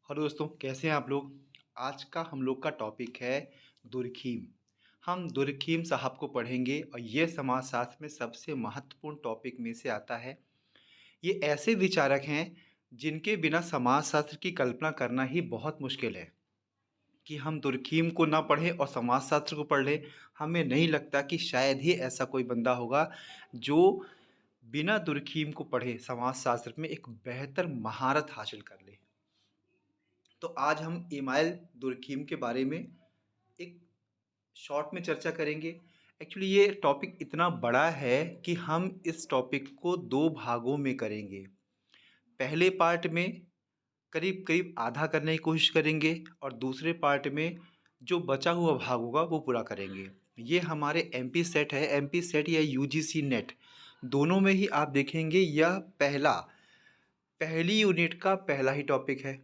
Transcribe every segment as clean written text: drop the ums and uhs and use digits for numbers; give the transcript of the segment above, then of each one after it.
Hello दोस्तों, कैसे हैं आप लोग। आज का हम लोग का टॉपिक है दुर्खीम। हम दुर्खीम साहब को पढ़ेंगे और ये समाजशास्त्र में सबसे महत्वपूर्ण टॉपिक में से आता है। ये ऐसे विचारक हैं जिनके बिना समाजशास्त्र की कल्पना करना ही बहुत मुश्किल है। कि हम दुर्खीम को ना पढ़ें और समाजशास्त्र को पढ़ लें, हमें नहीं लगता कि शायद ही ऐसा कोई बंदा होगा जो बिना दुर्खीम को पढ़े समाजशास्त्र में एक बेहतर महारत हासिल कर ले। तो आज हम इमाइल दुर्खीम के बारे में एक शॉर्ट में चर्चा करेंगे। एक्चुअली ये टॉपिक इतना बड़ा है कि हम इस टॉपिक को दो भागों में करेंगे। पहले पार्ट में करीब करीब आधा करने की कोशिश करेंगे और दूसरे पार्ट में जो बचा हुआ भाग होगा वो पूरा करेंगे। ये हमारे एमपी सेट है, एमपी सेट या यूजीसी नेट दोनों में ही आप देखेंगे यह पहली यूनिट का पहला ही टॉपिक है।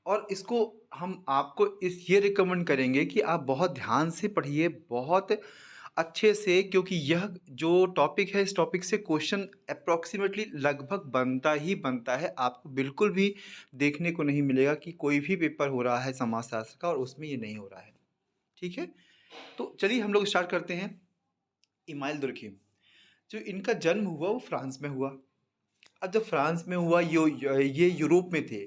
और इसको हम आपको ये रिकमेंड करेंगे कि आप बहुत ध्यान से पढ़िए, बहुत अच्छे से, क्योंकि यह जो टॉपिक है इस टॉपिक से क्वेश्चन अप्रॉक्सीमेटली लगभग बनता ही बनता है। आपको बिल्कुल भी देखने को नहीं मिलेगा कि कोई भी पेपर हो रहा है समाजशास्त्र का और उसमें ये नहीं हो रहा है। ठीक है, तो चलिए हम लोग स्टार्ट करते हैं। इमाइल दुर्खीम, जो इनका जन्म हुआ वो फ्रांस में हुआ। अब जब फ्रांस में हुआ, ये यूरोप में थे।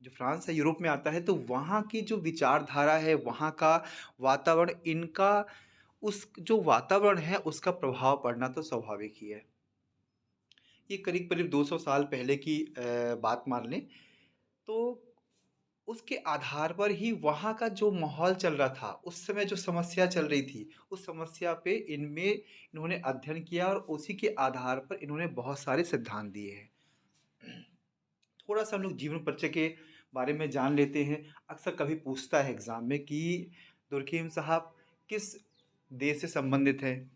जो फ्रांस है यूरोप में आता है, तो वहाँ की जो विचारधारा है, वहाँ का वातावरण, इनका उस जो वातावरण है उसका प्रभाव पड़ना तो स्वाभाविक ही है। ये करीब करीब 200 साल पहले की बात मान लें, तो उसके आधार पर ही वहाँ का जो माहौल चल रहा था, उस समय जो समस्या चल रही थी, उस समस्या पे इन्होंने अध्ययन किया और उसी के आधार पर इन्होंने बहुत सारे सिद्धांत दिए हैं। थोड़ा सा हम लोग जीवन परिचय के बारे में जान लेते हैं। अक्सर कभी पूछता है एग्ज़ाम में कि दुर्खीम साहब किस देश से संबंधित हैं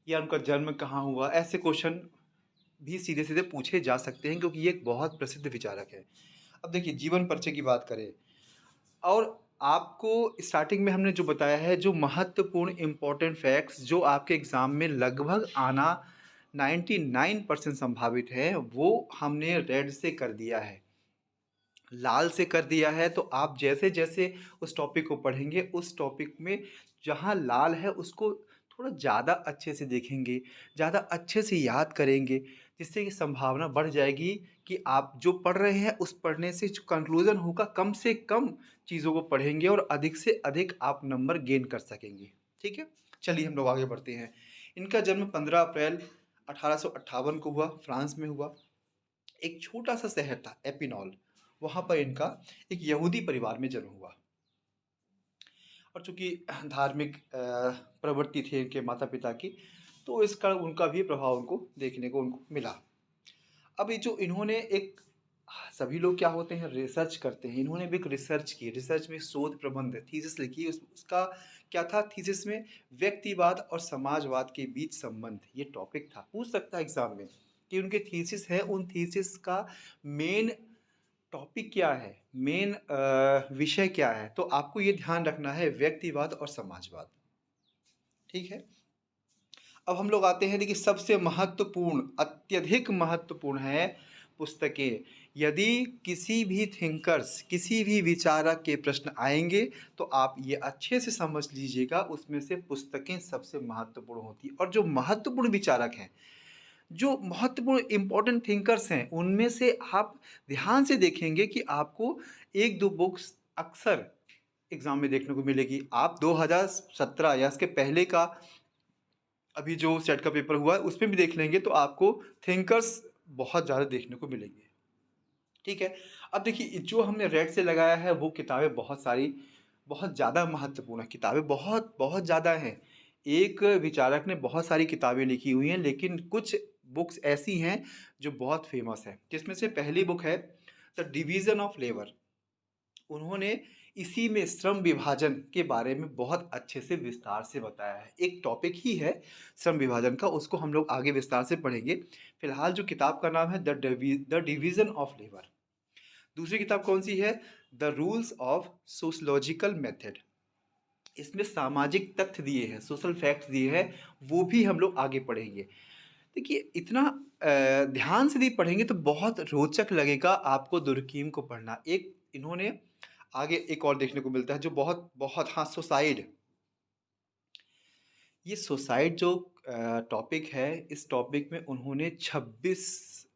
या उनका जन्म कहाँ हुआ। ऐसे क्वेश्चन भी सीधे सीधे पूछे जा सकते हैं क्योंकि ये एक बहुत प्रसिद्ध विचारक है। अब देखिए, जीवन परिचय की बात करें और आपको स्टार्टिंग में हमने जो बताया है, जो महत्वपूर्ण इम्पोर्टेंट फैक्ट्स जो आपके एग्ज़ाम में लगभग आना 99% संभावित है, वो हमने रेड से कर दिया है, लाल से कर दिया है। तो आप जैसे जैसे उस टॉपिक को पढ़ेंगे, उस टॉपिक में जहाँ लाल है उसको थोड़ा ज़्यादा अच्छे से देखेंगे, ज़्यादा अच्छे से याद करेंगे, जिससे कि संभावना बढ़ जाएगी कि आप जो पढ़ रहे हैं उस पढ़ने से जो कंक्लूज़न होगा, कम से कम चीज़ों को पढ़ेंगे और अधिक से अधिक आप नंबर गेन कर सकेंगे। ठीक है, चलिए हम लोग आगे बढ़ते हैं। इनका जन्म 15 अप्रैल 1858 को हुआ, फ्रांस में हुआ। एक छोटा सा शहर था एपिनॉल, वहाँ पर इनका एक यहूदी परिवार में जन्म हुआ। और चूंकि धार्मिक प्रवृत्ति थी इनके माता पिता की, तो इसका उनका भी प्रभाव उनको देखने को उनको मिला। अब ये जो इन्होंने एक, सभी लोग क्या होते हैं, रिसर्च करते हैं। इन्होंने भी एक रिसर्च की, रिसर्च में शोध प्रबंध थीसिस लिखी। उसका क्या था थीसिस में? व्यक्तिवाद और समाजवाद के बीच संबंध, ये टॉपिक था। पूछ सकता है एग्जाम में कि उनके थीसिस है, उन थीसिस का मेन टॉपिक क्या है, मेन विषय क्या है। तो आपको ये ध्यान रखना है, व्यक्तिवाद और समाजवाद। ठीक है, अब हम लोग आते हैं, देखिए सबसे महत्वपूर्ण, अत्यधिक महत्वपूर्ण है पुस्तकें। यदि किसी भी थिंकर्स, किसी भी विचारक के प्रश्न आएंगे तो आप ये अच्छे से समझ लीजिएगा, उसमें से पुस्तकें सबसे महत्वपूर्ण होती हैं। और जो महत्वपूर्ण विचारक हैं, जो महत्वपूर्ण इम्पोर्टेंट थिंकर्स हैं, उनमें से आप ध्यान से देखेंगे कि आपको एक दो बुक्स अक्सर एग्ज़ाम में देखने को मिलेगी। आप 2017 या इसके पहले का अभी जो सेट का पेपर हुआ है उसमें भी देख लेंगे तो आपको थिंकर्स बहुत ज़्यादा देखने को मिलेंगे। ठीक है, अब देखिए जो हमने रेड से लगाया है वो किताबें बहुत सारी, बहुत ज़्यादा महत्वपूर्ण है। किताबें बहुत बहुत ज़्यादा हैं। एक विचारक ने बहुत सारी किताबें लिखी हुई हैं, लेकिन कुछ बुक्स ऐसी हैं जो बहुत फेमस है, जिसमें से पहली बुक है द डिवीज़न ऑफ लेबर। उन्होंने इसी में श्रम विभाजन के बारे में बहुत अच्छे से विस्तार से बताया है। एक टॉपिक ही है श्रम विभाजन का, उसको हम लोग आगे विस्तार से पढ़ेंगे। फिलहाल जो किताब का नाम है द डिवीज़न ऑफ लेबर। दूसरी किताब कौन सी है? The rules of sociological method. इसमें सामाजिक तथ्य दिए हैं, सोशल फैक्ट्स दिए हैं, वो भी हम लोग आगे पढ़ेंगे। देखिए इतना ध्यान से यदि पढ़ेंगे तो बहुत रोचक लगेगा आपको दुर्कीम को पढ़ना। एक इन्होंने आगे एक और देखने को मिलता है जो बहुत बहुत हाँ, सुसाइड। ये सुसाइड जो टॉपिक है, इस टॉपिक में उन्होंने 26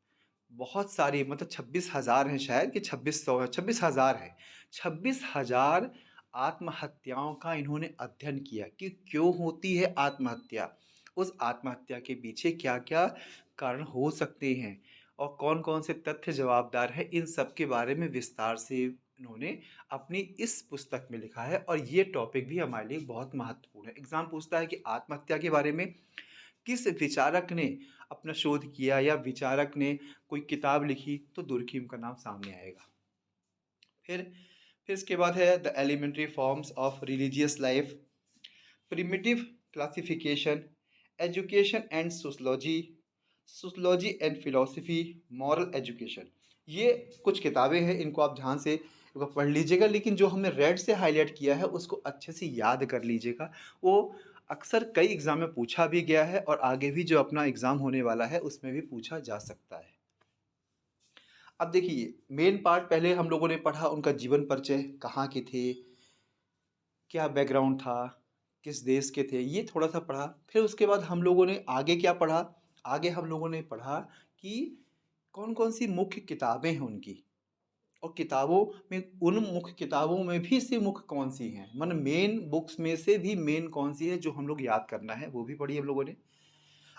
बहुत सारी मतलब 26,000 हैं शायद कि 2600 है, 26,000 है। 26,000 आत्महत्याओं का इन्होंने अध्ययन किया कि क्यों होती है आत्महत्या? उस आत्महत्या के पीछे क्या-क्या कारण हो सकते हैं और कौन-कौन से तथ्य जवाबदार हैं, इन सब के बारे में विस्तार से इन्होंने अपनी इस पुस्तक में लिखा है और ये टॉपिक भी हमारे लिए बहुत महत्वपूर्ण है। एग्ज़ाम पूछता है कि आत्महत्या के बारे में किस विचारक ने अपना शोध किया या विचारक ने कोई किताब लिखी तो दुर्कीम का नाम सामने आएगा। फिर इसके बाद है the elementary forms of religious life, primitive classification, education and sociology, sociology and philosophy, moral education. ये कुछ किताबें हैं, इनको आप ध्यान से एक बार पढ़ लीजिएगा, लेकिन जो हमने रेड से हाईलाइट किया है उसको अच्छे से याद कर लीजिएगा। वो अक्सर कई एग्ज़ाम में पूछा भी गया है और आगे भी जो अपना एग्ज़ाम होने वाला है उसमें भी पूछा जा सकता है। अब देखिए मेन पार्ट पहले हम लोगों ने पढ़ा उनका जीवन परिचय, कहाँ के थे, क्या बैकग्राउंड था, किस देश के थे, ये थोड़ा-सा पढ़ा। फिर उसके बाद हम लोगों ने आगे क्या पढ़ा, आगे हम लोगों ने पढ़ा कि कौन-कौन सी मुख्य किताबें हैं उनकी और किताबों में उन मुख्य किताबों में भी से मुख्य कौन-सी हैं, माने मेन बुक्स में से भी मेन कौन-सी है जो हम लोग याद करना है, वो भी पढ़ी हम लोगों ने।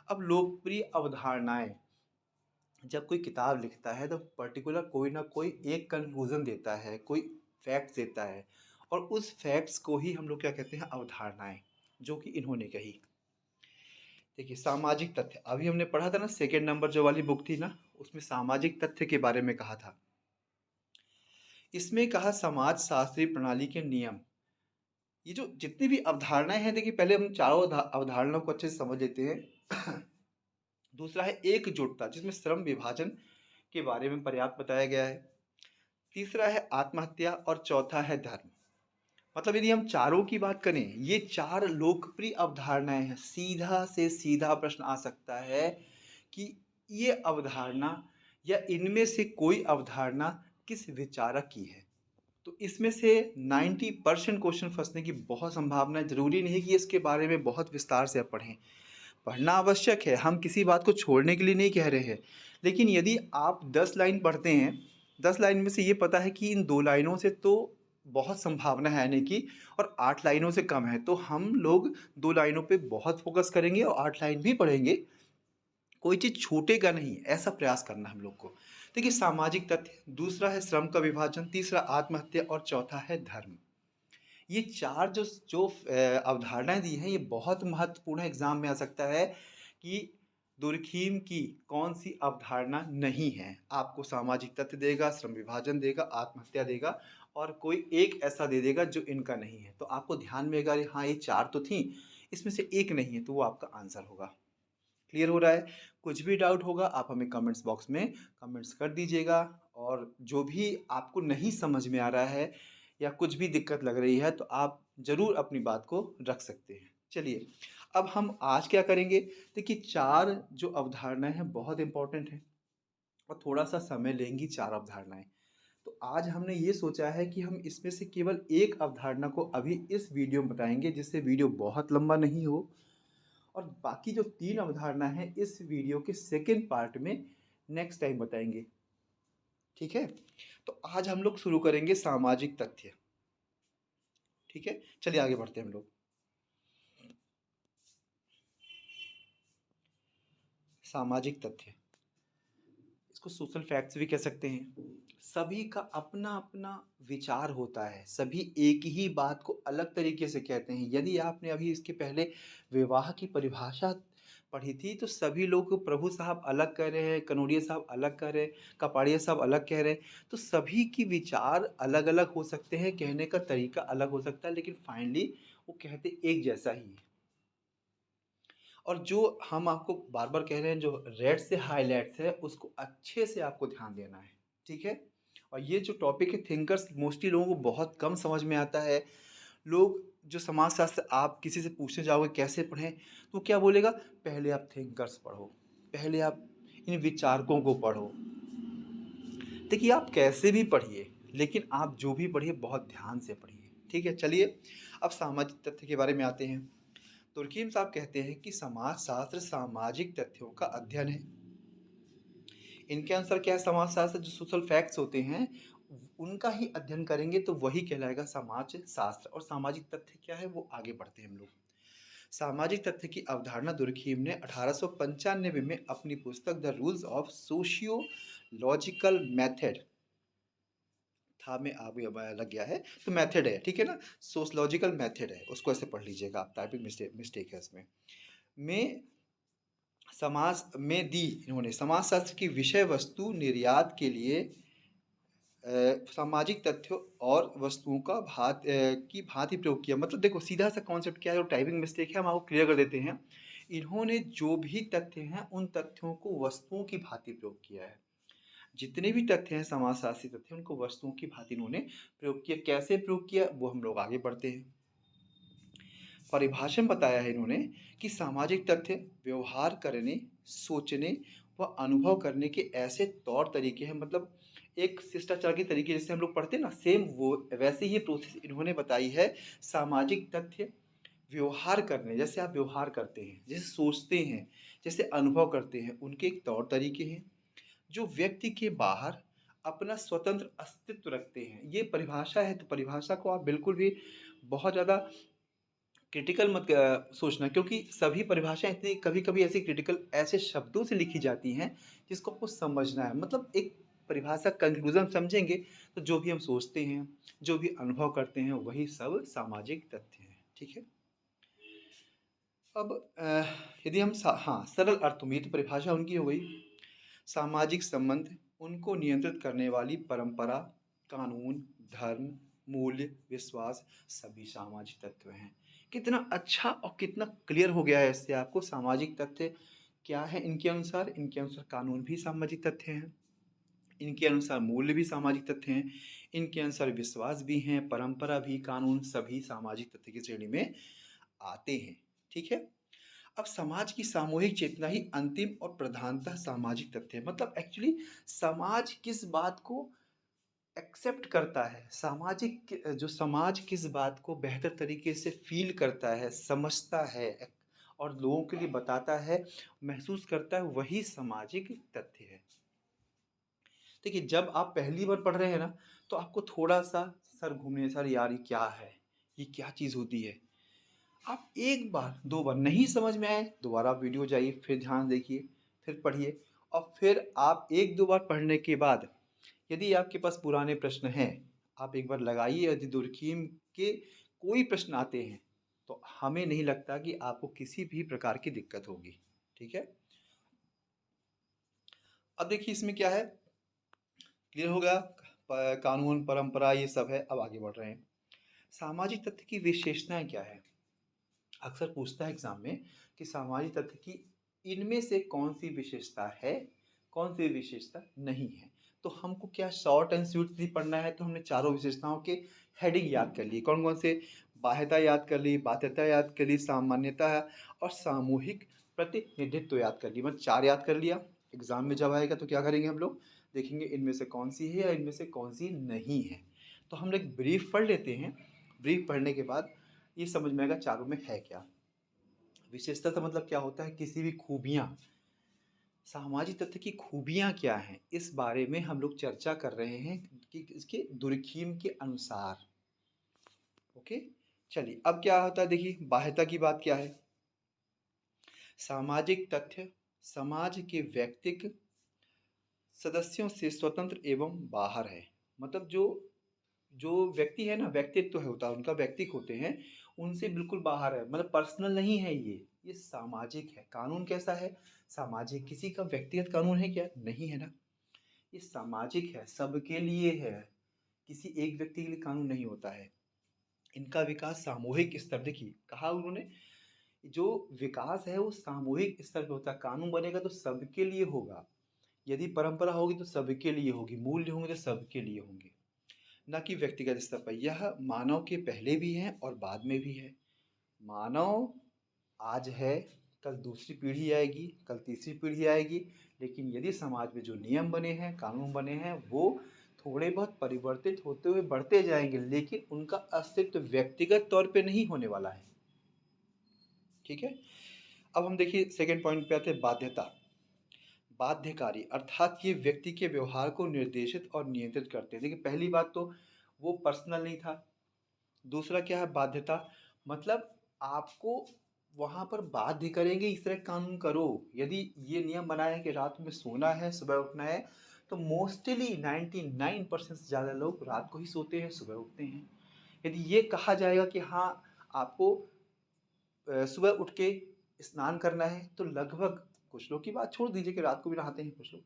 अब लोकप्रिय अवधारणाएँ, जब कोई किताब लिखता है तो पर्टिकुलर कोई ना कोई एक कंक्लूज़न देता है, कोई फैक्ट्स देता है और उस फैक्ट्स को ही हम लोग क्या कहते हैं अवधारणाएँ, जो कि इन्होंने कही। देखिए सामाजिक तथ्य, अभी हमने पढ़ा था ना सेकंड नंबर जो वाली बुक थी ना, उसमें सामाजिक तथ्य के बारे में कहा था। इसमें कहा समाज शास्त्रीय प्रणाली के नियम। ये जो जितनी भी अवधारणाएँ हैं देखिए पहले हम चारों अवधारणाओं को अच्छे से समझ लेते हैं। दूसरा है एकजुटता जिसमें श्रम विभाजन के बारे में पर्याप्त बताया गया है। तीसरा है आत्महत्या और चौथा है धर्म। मतलब यदि हम चारों की बात करें, ये 4 लोकप्रिय अवधारणाएँ हैं। सीधा से सीधा प्रश्न आ सकता है कि ये अवधारणा या इनमें से कोई अवधारणा किस विचारक की है? तो इसमें से 90% क्वेश्चन फँसने की बहुत संभावना है। ज़रूरी नहीं कि इसके बारे में बहुत विस्तार से आप पढ़ें। पढ़ना आवश्यक है, हम किसी बात को छोड़ने के लिए नहीं कह रहे हैं। लेकिन यदि आप 10 लाइन पढ़ते हैं, 10 लाइन में से ये पता है कि इन 2 लाइनों से तो बहुत संभावना है आने की और 8 लाइनों से कम है, तो हम लोग 2 लाइनों पे बहुत फ़ोकस करेंगे और 8 लाइन भी पढ़ेंगे। कोई चीज़ छूटेगा नहीं, ऐसा प्रयास करना है हम लोग को। देखिए सामाजिक तथ्य, दूसरा है श्रम का विभाजन, तीसरा आत्महत्या और चौथा है धर्म। ये 4 जो जो अवधारणाएँ दी हैं, ये बहुत महत्वपूर्ण है, एग्ज़ाम में आ सकता है कि दुर्खीम की कौन-सी अवधारणा नहीं है। आपको सामाजिक तथ्य देगा, श्रम विभाजन देगा, आत्महत्या देगा और कोई एक ऐसा दे देगा जो इनका नहीं है। तो आपको ध्यान में आएगा, हाँ, ये 4 तो थीं, इसमें से एक नहीं है, तो वो आपका आंसर होगा। क्लियर हो रहा है? कुछ भी डाउट होगा आप हमें कमेंट्स बॉक्स में कमेंट्स कर दीजिएगा और जो भी आपको नहीं समझ में आ रहा है या कुछ भी दिक्कत लग रही है तो आप ज़रूर अपनी बात को रख सकते हैं। चलिए, अब हम आज क्या करेंगे? देखिए 4 जो अवधारणाएँ हैं बहुत इम्पोर्टेंट हैं और थोड़ा-सा समय लेंगी 4 अवधारणाएँ। तो आज हमने ये सोचा है कि हम इसमें से केवल एक अवधारणा को अभी इस वीडियो में बताएँगे जिससे वीडियो बहुत लंबा नहीं हो और बाकी जो 3 अवधारणा है इस वीडियो के सेकंड पार्ट में नेक्स्ट टाइम बताएँगे। ठीक है? तो आज हम लोग शुरू करेंगे सामाजिक तथ्य। ठीक है? चलिए आगे बढ़ते हैं हम लोग। सामाजिक तथ्य, इसको सोशल फैक्ट्स भी कह सकते हैं। सभी का अपना-अपना विचार होता है, सभी एक ही बात को अलग तरीके से कहते हैं। यदि आपने अभी इसके पहले विवाह की परिभाषा पढ़ी थी, तो सभी लोग प्रभु साहब अलग कह रहे हैं, कनौरिया साहब अलग कह रहे हैं, कपाड़िया साहब अलग कह रहे हैं। तो सभी की विचार अलग-अलग हो सकते हैं, कहने का तरीका अलग हो सकता है, लेकिन फाइनली वो कहते एक जैसा ही है। और जो हम आपको बार-बार कह रहे हैं जो रेड से हाइलाइट्स है उसको अच्छे से आपको ध्यान देना है, ठीक है? और ये जो टॉपिक है थिंकर्स मोस्टली लोगों को बहुत कम समझ में आता है। लोग जो समाजशास्त्र आप किसी से पूछने जाओगे कैसे पढ़ें? तो क्या बोलेगा पहले आप थिंकर्स पढ़ो, पहले आप इन विचारकों को पढ़ो। देखिए, आप कैसे भी पढ़िए, लेकिन आप जो भी पढ़िए बहुत ध्यान से पढ़िए, ठीक है? चलिए, अब सामाजिक तथ्य के बारे में आते हैं। तुर्कीम साहब कहते हैं कि समाजशास्त्र सामाजिक तथ्यों का अध्ययन है। इनके अनुसार क्या है, समाजशास्त्र जो सोशल फैक्ट्स होते हैं, उनका ही अध्ययन करेंगे तो वही कहलाएगा समाज शास्त्र। और सामाजिक तथ्य क्या है, वो आगे बढ़ते हैं हम लोग। सामाजिक तथ्य की अवधारणा दुर्खीम ने 1895 में अपनी पुस्तक the rules of sociological method था में आगे लग गया है, तो मेथड है, ठीक है ना, सोशलॉजिकल मेथड है, उसको ऐसे पढ़ लीजिएगा आप, टाइपिंग मिस्टेक है इसमें। में समाज में दी इन्होंने समाजशास्त्र की विषय वस्तु निर्यात के लिए सामाजिक तथ्यों और वस्तुओं का की भांति प्रयोग किया। मतलब देखो, सीधा सा कॉन्सेप्ट क्या है, जो टाइपिंग मिस्टेक है हम आपको क्लियर कर देते हैं। इन्होंने जो भी तथ्य हैं उन तथ्यों को वस्तुओं की भांति प्रयोग किया है। जितने भी तथ्य हैं समाजशास्त्री तथ्य, उनको वस्तुओं की भांति इन्होंने प्रयोग किया। कैसे प्रयोग किया वो हम लोग आगे बढ़ते हैं। परिभाषा में बताया है इन्होंने कि सामाजिक तथ्य व्यवहार करने, सोचने व अनुभव करने के ऐसे तौर तरीके हैं। मतलब एक शिष्टाचार के तरीके जैसे हम लोग पढ़ते हैं ना, सेम वो वैसे ही प्रोसेस इन्होंने बताई है। सामाजिक तथ्य व्यवहार करने, जैसे आप व्यवहार करते हैं, जैसे सोचते हैं, जैसे अनुभव करते हैं, उनके एक तौर तरीके हैं जो व्यक्ति के बाहर अपना स्वतंत्र अस्तित्व रखते हैं। ये परिभाषा है, तो परिभाषा को आप बिल्कुल भी बहुत ज़्यादा क्रिटिकल मत सोचना, क्योंकि सभी परिभाषाएं इतनी कभी कभी ऐसी क्रिटिकल ऐसे शब्दों से लिखी जाती हैं जिसको आपको समझना है। मतलब एक परिभाषा कंक्लूजन समझेंगे तो जो भी हम सोचते हैं, जो भी अनुभव करते हैं, वही सब सामाजिक तथ्य हैं, ठीक है। अब यदि हम हाँ, सरल अर्थ में, तो परिभाषा उनकी हो गई। सामाजिक संबंध उनको नियंत्रित करने वाली परंपरा, कानून, धर्म, मूल्य, विश्वास, सभी सामाजिक तत्व हैं। कितना अच्छा और कितना क्लियर हो गया है इससे आपको। सामाजिक तथ्य क्या है इनके अनुसार? इनके अनुसार कानून भी सामाजिक तथ्य हैं, इनके अनुसार मूल्य भी सामाजिक तथ्य हैं, इनके अनुसार विश्वास भी हैं, परंपरा भी, कानून, सभी सामाजिक तथ्य की श्रेणी में आते हैं, ठीक है। अब समाज की सामूहिक चेतना ही अंतिम और प्रधानतः सामाजिक तथ्य है। मतलब एक्चुअली समाज किस बात को एक्सेप्ट करता है, जो समाज किस बात को बेहतर तरीके से फील करता है, समझता है और लोगों के लिए बताता है, महसूस करता है, वही सामाजिक तथ्य है। देखिए, जब आप पहली बार पढ़ रहे हैं ना, तो आपको थोड़ा सा सर घूमने, सर यार ये क्या है, ये क्या चीज़ होती है। आप एक बार दो बार नहीं समझ में आए, दोबारा आप वीडियो जाइए, फिर ध्यान देखिए, फिर पढ़िए, और फिर आप एक दो बार पढ़ने के बाद यदि आपके पास पुराने प्रश्न हैं, आप एक बार लगाइए। यदि दुर्खीम के कोई प्रश्न आते हैं तो हमें नहीं लगता कि आपको किसी भी प्रकार की दिक्कत होगी, ठीक है। अब देखिए इसमें क्या है, क्लियर हो गया। कानून, परंपरा, ये सब है। अब आगे बढ़ रहे हैं। सामाजिक तथ्य की विशेषताएं क्या है? अक्सर पूछता है एग्जाम में कि सामाजिक तथ्य की इनमें से कौन सी विशेषता है, कौन सी विशेषता नहीं है। तो हमको क्या शॉर्ट एंड स्वीट पढ़ना है, तो हमने चारों विशेषताओं के हेडिंग याद कर ली। कौन कौन से? बाह्यता याद कर ली, बाध्यता याद कर ली, सामान्यता और सामूहिक प्रतिनिधित्व याद कर ली। मतलब चार याद कर लिया। एग्जाम में जब आएगा तो क्या करेंगे हम लोग, देखेंगे इनमें से कौन सी है या इनमें से कौन सी नहीं है। तो हम लोग ब्रीफ पढ़ लेते हैं। ब्रीफ पढ़ने के बाद ये समझ में आएगा चारों में है क्या। विशेषता का मतलब क्या होता है? किसी भी खूबियाँ, सामाजिक तथ्य की खूबियाँ क्या हैं, इस बारे में हम लोग चर्चा कर रहे हैं कि इसके दुर्खीम के अनुसार। ओके, चलिए अब क्या होता है, देखिए बाह्यता की बात क्या है। सामाजिक तथ्य समाज के व्यक्तिगत सदस्यों से स्वतंत्र एवं बाहर है। मतलब जो जो व्यक्ति है ना, व्यक्तित्व है होता है उनका, व्यक्तिक होते हैं, उनसे बिल्कुल बाहर है। मतलब पर्सनल नहीं है ये सामाजिक है। कानून कैसा है? सामाजिक। किसी का व्यक्तिगत कानून है क्या? नहीं है ना, ये सामाजिक है, सबके लिए है। किसी एक व्यक्ति के लिए कानून नहीं होता है। इनका विकास सामूहिक स्तर, देखिए कहा उन्होंने, जो विकास है वो सामूहिक स्तर पे होता है। कानून बनेगा तो सबके लिए होगा, यदि परंपरा होगी तो सबके लिए होगी, मूल्य होंगे तो सबके लिए होंगे, न कि व्यक्तिगत स्तर पर। यह मानव के पहले भी है और बाद में भी है। मानव आज है, कल दूसरी पीढ़ी आएगी, कल तीसरी पीढ़ी आएगी, लेकिन यदि समाज में जो नियम बने हैं, कानून बने हैं, वो थोड़े बहुत परिवर्तित होते हुए बढ़ते जाएंगे, लेकिन उनका अस्तित्व व्यक्तिगत तौर पे नहीं होने वाला है। ठीक है। अब हम देखिए सेकंड पॉइंट पे आते हैं, बाध्यता। बाध्यकारी अर्थात ये व्यक्ति के व्यवहार को निर्देशित और नियंत्रित करते हैं। देखिए पहली बात तो वो पर्सनल नहीं था। दूसरा क्या है, बाध्यता, मतलब आपको वहां पर बाध्य करेंगे इस तरह कानून करो। यदि ये नियम बनाया है कि रात में सोना है, सुबह उठना है, तो मोस्टली 99% से ज़्यादा लोग रात को ही सोते हैं, सुबह उठते हैं। यदि ये कहा जाएगा कि हाँ आपको सुबह उठ के स्नान करना है, तो लगभग, कुछ लोग की बात छोड़ दीजिए कि रात को भी नहाते हैं कुछ लोग,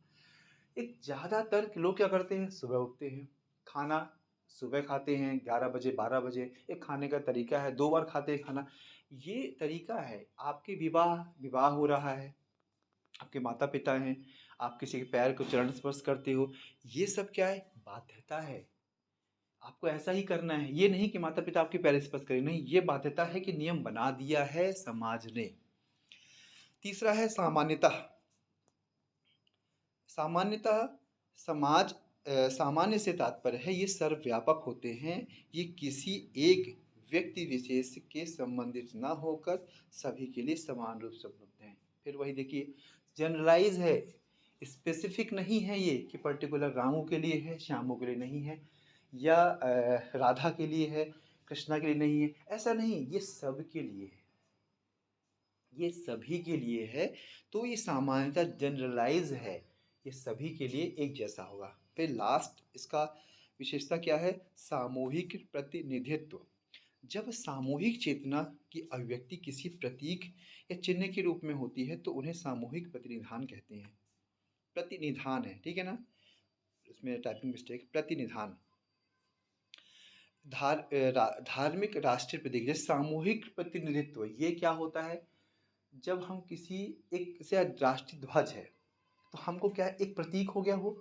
एक ज़्यादातर लोग क्या करते हैं, सुबह उठते हैं, खाना सुबह खाते हैं 11 बजे 12 बजे। एक खाने का तरीका है, 2 बार खाते हैं खाना, ये तरीका है। आपके विवाह विवाह हो रहा है, आपके माता पिता हैं, आप किसी के पैर को चरण स्पर्श करते हो, ये सब क्या है, बाध्यता है। आपको ऐसा ही करना है, ये नहीं कि माता पिता आपके पैर स्पर्श करें, नहीं, ये बाध्यता है कि नियम बना दिया है समाज ने। तीसरा है सामान्यता। सामान्यतः समाज सामान्य से तात्पर्य है ये सर्वव्यापक होते हैं, ये किसी एक व्यक्ति विशेष के संबंधित ना होकर सभी के लिए समान रूप से उपलब्ध हैं। फिर वही देखिए, जनरलाइज है, स्पेसिफिक नहीं है ये कि पर्टिकुलर रामू के लिए है, श्यामू के लिए नहीं है, या राधा के लिए है, कृष्णा के लिए नहीं है, ऐसा नहीं, ये सब के लिए है, ये सभी के लिए है। तो ये सामान्यतः जनरलाइज है, ये सभी के लिए एक जैसा होगा। फिर लास्ट इसका विशेषता क्या है, सामूहिक प्रतिनिधित्व। जब सामूहिक चेतना की अभिव्यक्ति किसी प्रतीक या चिन्ह के रूप में होती है तो उन्हें सामूहिक प्रतिनिधान कहते हैं। प्रतिनिधान है, ठीक है ना, इसमें टाइपिंग मिस्टेक, प्रतिनिधान। धार्मिक राष्ट्रीय प्रतीक, जैसे सामूहिक प्रतिनिधित्व, ये क्या होता है, जब हम किसी एक से राष्ट्रीय ध्वज है, तो हमको क्या है, एक प्रतीक हो गया, वो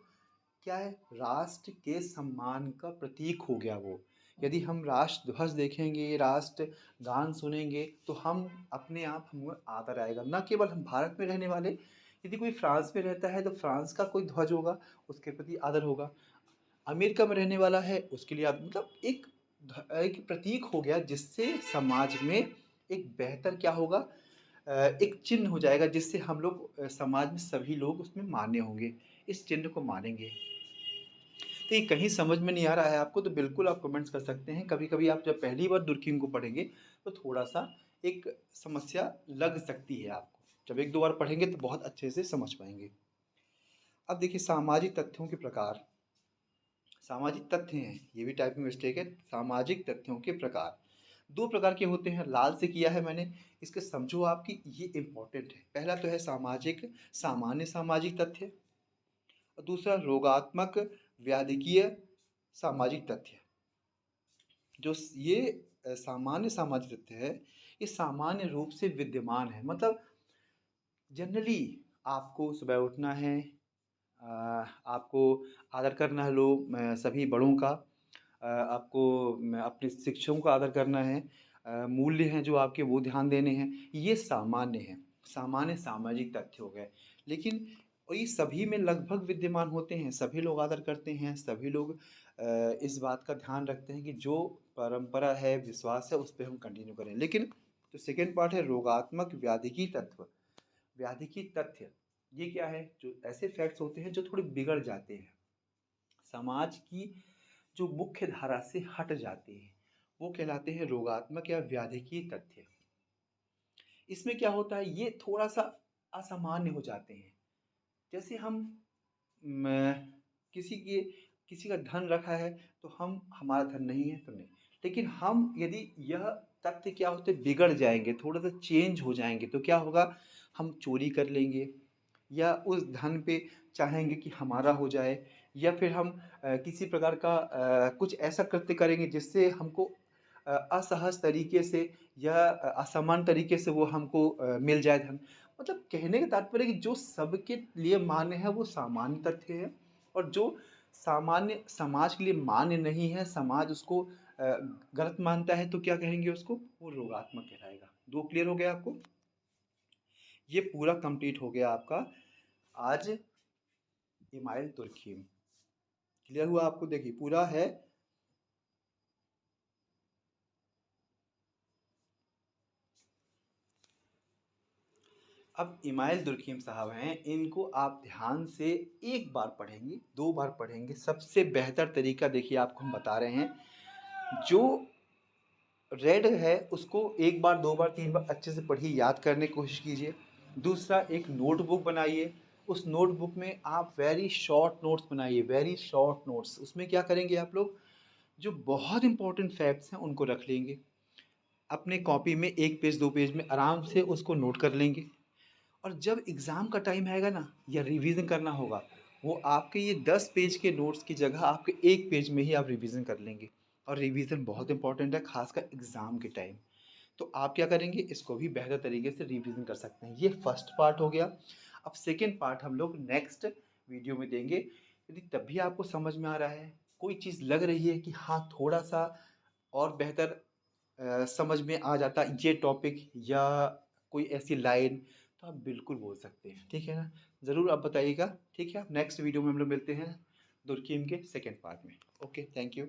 क्या है, राष्ट्र के सम्मान का प्रतीक हो गया वो। यदि हम राष्ट्र ध्वज देखेंगे, राष्ट्र गान सुनेंगे, तो हम अपने आप हमें आदर आएगा। न केवल हम भारत में रहने वाले, यदि कोई फ्रांस में रहता है तो फ्रांस का कोई ध्वज होगा, उसके प्रति आदर होगा। अमेरिका में रहने वाला है, उसके लिए मतलब एक प्रतीक हो गया, जिससे समाज में एक बेहतर क्या होगा, एक चिन्ह हो जाएगा, जिससे हम लोग समाज में सभी लोग उसमें मान्य होंगे, इस चिन्ह को मानेंगे। तो ये कहीं समझ में नहीं आ रहा है आपको, तो बिल्कुल आप कमेंट्स कर सकते हैं। कभी कभी आप जब पहली बार दुर्खिम को पढ़ेंगे तो थोड़ा सा एक समस्या लग सकती है आपको, जब एक दो बार पढ़ेंगे तो बहुत अच्छे से समझ पाएंगे। अब देखिए सामाजिक तथ्यों के प्रकार। सामाजिक तथ्य हैं, ये भी टाइपिंग मिस्टेक है। सामाजिक तथ्यों के प्रकार दो प्रकार के होते हैं, लाल से किया है मैंने, इसके समझो आपकी, ये इंपॉर्टेंट है। पहला तो है सामाजिक, सामान्य सामाजिक तथ्य, और दूसरा रोगात्मक व्याधिकीय सामाजिक तथ्य। जो ये सामान्य सामाजिक तथ्य है, ये सामान्य रूप से विद्यमान है, मतलब जनरली आपको सुबह उठना है, आपको आदर करना है लोग सभी बड़ों का, आपको अपने शिक्षकों का आदर करना है, मूल्य हैं जो आपके वो ध्यान देने हैं, ये सामान्य है, सामान्य सामाजिक तथ्य हो गए। लेकिन और ये सभी में लगभग विद्यमान होते हैं, सभी लोग आदर करते हैं, सभी लोग इस बात का ध्यान रखते हैं कि जो परंपरा है, विश्वास है, उस पर हम कंटिन्यू करें। लेकिन जो सेकेंड पार्ट है, रोगात्मक व्याधि की तत्व, व्याधि की तथ्य, ये क्या है, जो ऐसे फैक्ट्स होते हैं जो थोड़े बिगड़ जाते हैं, समाज की जो मुख्य धारा से हट जाते हैं, वो कहलाते हैं रोगात्मक या व्याधि की तथ्य। इसमें क्या होता है, ये थोड़ा सा असामान्य हो जाते हैं। जैसे हम म, किसी के किसी का धन रखा है, तो हम, हमारा धन नहीं है तो नहीं, लेकिन हम यदि यह तथ्य क्या होते बिगड़ जाएंगे, थोड़ा सा चेंज हो जाएंगे, तो क्या होगा, हम चोरी कर लेंगे, या उस धन पे चाहेंगे कि हमारा हो जाए, या फिर हम किसी प्रकार का कुछ ऐसा कृत्य करेंगे जिससे हमको असहज तरीके से या असमान तरीके से वो हमको मिल जाए धन। मतलब कहने का तात्पर्य है कि जो सबके लिए मान्य है वो सामान्य तथ्य है, और जो सामान्य समाज के लिए मान्य नहीं है, समाज उसको गलत मानता है, तो क्या कहेंगे उसको, वो रोगात्मक कहलाएगा। दो क्लियर हो गया आपको। ये पूरा कंप्लीट हो गया आपका आज इमाइल तुर्कीम। क्लियर हुआ आपको? देखिए पूरा है। अब इमाइल दुर्खीम साहब हैं, इनको आप ध्यान से एक बार पढ़ेंगे, दो बार पढ़ेंगे, सबसे बेहतर तरीका देखिए आपको हम बता रहे हैं। जो रेड है उसको एक बार, दो बार, तीन बार अच्छे से पढ़िए, याद करने की कोशिश कीजिए। दूसरा, एक नोटबुक बनाइए। उस नोटबुक में आप वेरी शॉर्ट नोट्स बनाइए, वेरी शॉर्ट नोट्स। उसमें क्या करेंगे आप लोग, जो बहुत इंपॉर्टेंट फैक्ट्स हैं उनको रख लेंगे। अपने कॉपी में एक पेज, दो पेज में आराम से उसको नोट कर लेंगे। और जब एग्ज़ाम का टाइम आएगा ना, या रिवीजन करना होगा, वो आपके ये 10 पेज के नोट्स की जगह आपके एक पेज में ही आप रिवीजन कर लेंगे। और रिवीजन बहुत इंपॉर्टेंट है, खासकर एग्ज़ाम के टाइम। तो आप क्या करेंगे, इसको भी बेहतर तरीके से रिवीजन कर सकते हैं। ये फर्स्ट पार्ट हो गया। अब सेकेंड पार्ट हम लोग नेक्स्ट वीडियो में देंगे। यदि तब भी आपको समझ में आ रहा है, कोई चीज़ लग रही है कि हाँ थोड़ा सा और बेहतर समझ में आ जाता ये टॉपिक, या कोई ऐसी लाइन, तो आप बिल्कुल बोल सकते हैं, ठीक है ना? ज़रूर आप बताइएगा, ठीक है? नेक्स्ट वीडियो में हम लोग मिलते हैं दुर्कीम के सेकेंड पार्ट में। Okay, thank you.